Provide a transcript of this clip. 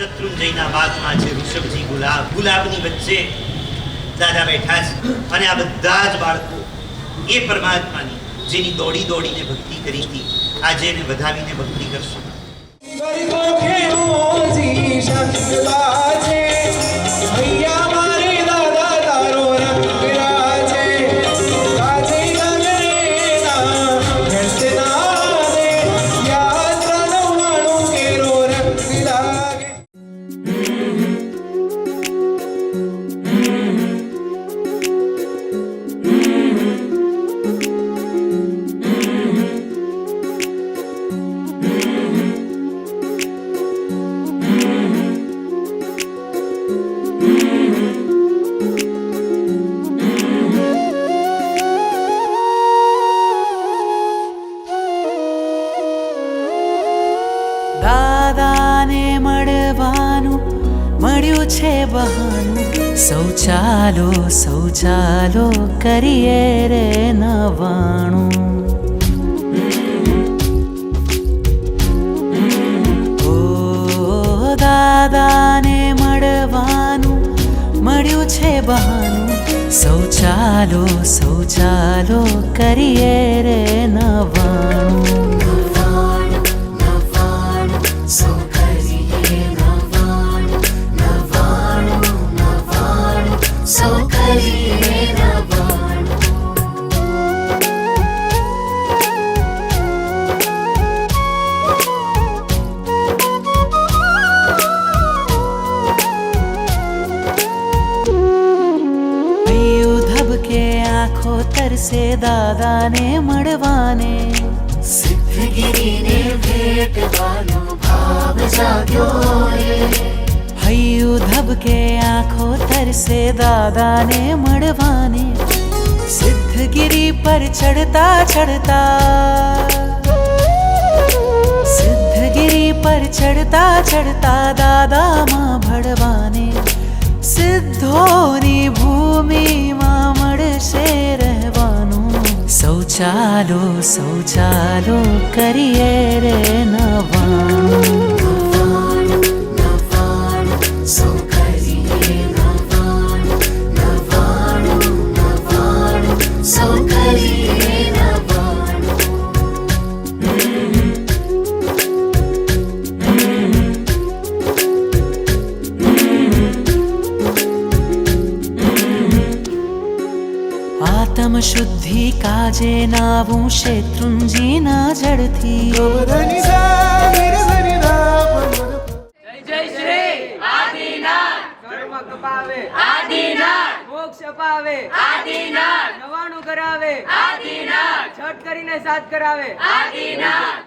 શત્રુંજયના બાગમાં છે ઋષભજી ગુલાબની વચ્ચે દાદા બેઠા છે અને આ બધા જ બાળકો એ પરમાત્માની જેની દોડી દોડીને ભક્તિ કરી હતી આજે એને વધાવીને ભક્તિ કરશે. દાદાને મળવાનું મળ્યું છે બહાનું, સૌ ચાલો કરીએ રે નવાણું. ઓ દાદાને મળવાનું મળ્યું છે બહાનું, સૌ ચાલો કરીએ રે નવાણું. આંખો તરસે દાદાને મળવાને, સિદ્ધગીરીને ભેટવાનો ભાવ જાગ્યો રે. હૈયું ધબકે આંખો તરસે દાદાને મળવાને, સિદ્ધગીરી પર ચડતા દાદામાં ભળવાને, સિદ્ધોની ભૂમિમાં મળશે રહેવાનું. સૌ ચાલો કરીએ રે નવાણું. આત્મ શુદ્ધિ કાજે નાવું શેત્રુંજીના જળથી. જય શ્રી આદિનાથ. ધર્મ કપાવે આદિનાથ. મોક્ષ અપાવે આદિનાથ. નવાણું કરાવે આદિનાથ. છઠ કરીને સાત કરાવે આદિનાથ.